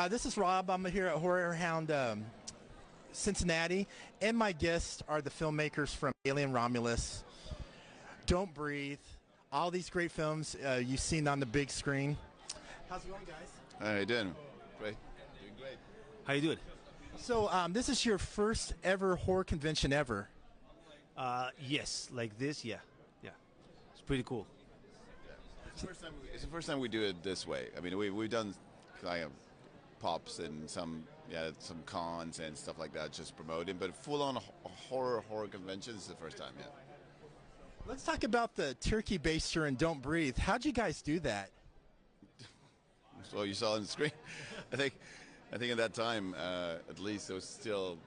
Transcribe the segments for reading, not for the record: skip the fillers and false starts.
This is Rob. I'm here at Horror Hound Cincinnati, and my guests are the filmmakers from Alien Romulus, Don't Breathe, all these great films you've seen on the big screen. How's it going, guys? How you doing? Great. Doing great. How you doing? So this is your first ever horror convention ever. Yes, like this, yeah. It's pretty cool. Yeah. It's the first time we do it this way. I mean, we've done kind of pops and some cons and stuff like that, just promoting. But full-on horror convention is the first time, yeah. Let's talk about the turkey baster and Don't Breathe. How'd you guys do that? So you saw on the screen. I think at that time, at least, it was still,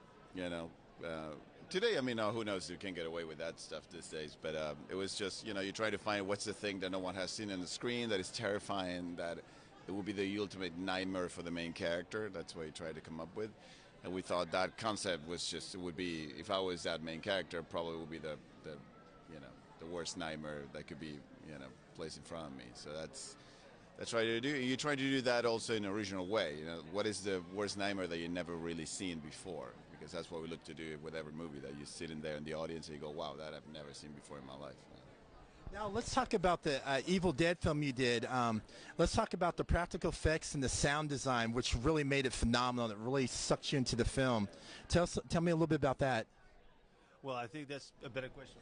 today, I mean, who knows? You can get away with that stuff these days. But it was just, you try to find what's the thing that no one has seen on the screen that is terrifying, that it would be the ultimate nightmare for the main character. That's what you try to come up with. And we thought that concept was just, it would be, if I was that main character, probably would be the worst nightmare that could be, placed in front of me. So that's try to do. You try to do that also in an original way. What is the worst nightmare that you've never really seen before? Because that's what we look to do with every movie, that you sit in there in the audience and you go, wow, that I've never seen before in my life. Now let's talk about the Evil Dead film you did. Let's talk about the practical effects and the sound design, which really made it phenomenal. It really sucked you into the film. Tell me a little bit about that. Well, I think that's a better question.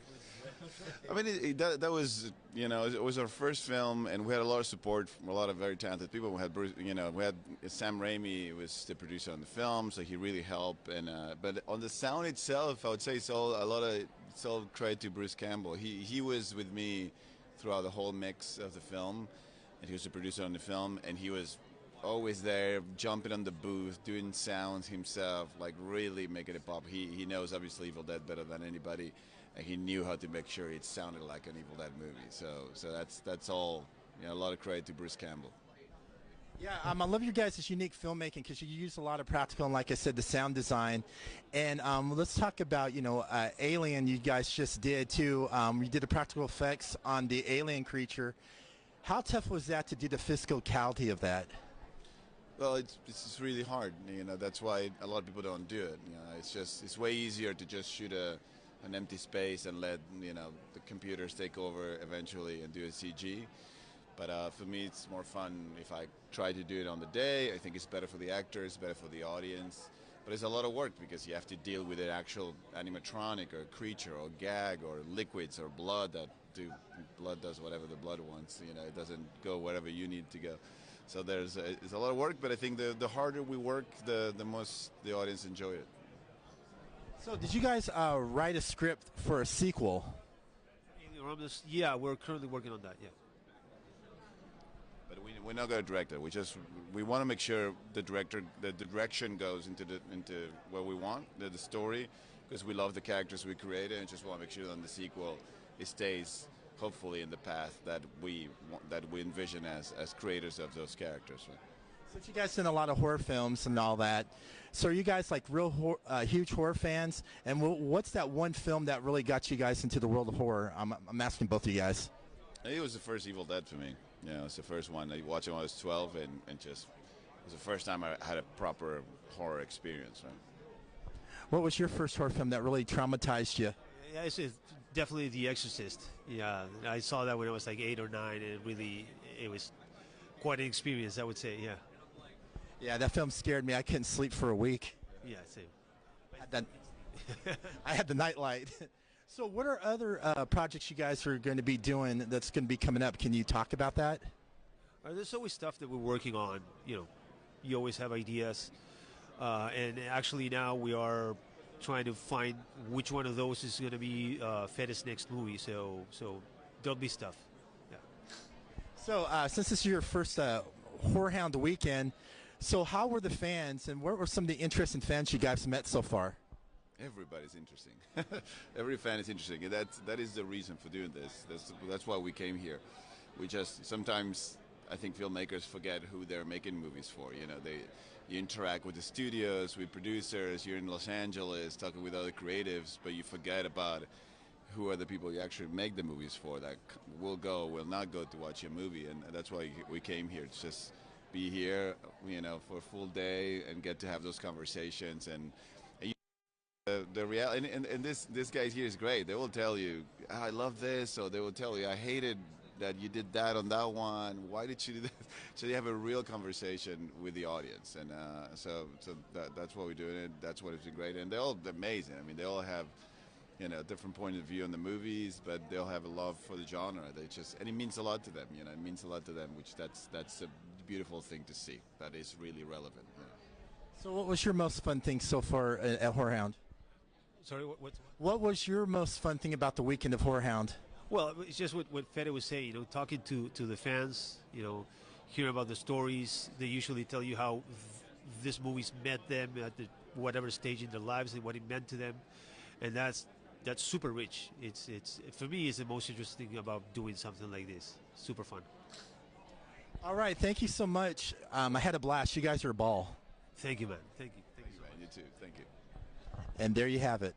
I mean, that was, it was our first film, and we had a lot of support from a lot of very talented people. We had Bruce, we had Sam Raimi was the producer on the film, so he really helped. And but on the sound itself, I would say it's all credit to Bruce Campbell. He was with me throughout the whole mix of the film, and he was the producer on the film, and he was always there, jumping on the booth, doing sounds himself, like really making it pop. He knows obviously Evil Dead better than anybody, and he knew how to make sure it sounded like an Evil Dead movie. So that's all. A lot of credit to Bruce Campbell. Yeah, I love your guys' unique filmmaking because you use a lot of practical and, like I said, the sound design. And let's talk about Alien. You guys just did too. You did the practical effects on the alien creature. How tough was that to do the physicality of that? Well, it's really hard. That's why a lot of people don't do it. It's way easier to just shoot an empty space and let the computers take over eventually and do a CG. But for me, it's more fun if I try to do it on the day. I think it's better for the actors, better for the audience. But it's a lot of work because you have to deal with an actual animatronic or creature or gag or liquids or blood blood does whatever the blood wants. It doesn't go wherever you need to go. So it's a lot of work, but I think the harder we work, the most the audience enjoy it. So did you guys write a script for a sequel? Yeah, we're currently working on that, yeah. But we're not going to direct it. We want to make sure the direction goes into where we want, the story, because we love the characters we created, and just want to make sure that in the sequel it stays hopefully in the path that we envision as creators of those characters. Right? Since you guys done a lot of horror films and all that, so are you guys like real huge horror fans? And what's that one film that really got you guys into the world of horror? I'm asking both of you guys. I think it was the first Evil Dead for me. It's the first one. I watched it when I was 12, and just it was the first time I had a proper horror experience. Right? What was your first horror film that really traumatized you? Yeah, it's definitely The Exorcist. Yeah, I saw that when I was like 8 or 9, and it was quite an experience, I would say. Yeah. Yeah, that film scared me. I couldn't sleep for a week. Yeah, same. I had the nightlight. So what are other projects you guys are going to be doing that's going to be coming up? Can you talk about that? There's always stuff that we're working on. You always have ideas. And actually now we are trying to find which one of those is going to be Fede's next movie. So there'll be stuff. Yeah. So since this is your first Horror Hound weekend, so how were the fans, and what were some of the interesting fans you guys met so far? Everybody's interesting. Every fan is interesting. That is the reason for doing this. That's why we came here. We just sometimes I think filmmakers forget who they're making movies for. You interact with the studios, with producers. You're in Los Angeles talking with other creatives, but you forget about who are the people you actually make the movies for. That will not go to watch your movie, and that's why we came here. It's just be here, for a full day and get to have those conversations. And the reality, and this guy here is great. They will tell you, I love this, or they will tell you, I hated that you did that on that one. Why did you do that? So you have a real conversation with the audience, and so that's what we're doing. And that's what it's been great. And they're all amazing. I mean, they all have a different point of view on the movies, but they'll have a love for the genre. And it means a lot to them. It means a lot to them, which that's a beautiful thing to see. That is really relevant. So, what was your most fun thing so far at Whorehound? Sorry, what was your most fun thing about the weekend of Whorehound? Well, it's just what Fede was saying, talking to the fans, hearing about the stories. They usually tell you how this movie's met them at whatever stage in their lives and what it meant to them, and that's super rich. It's for me, it's the most interesting thing about doing something like this. Super fun. All right, thank you so much. I had a blast. You guys are a ball. Thank you, man. Thank you. Thank you, man. You too. Thank you. And there you have it.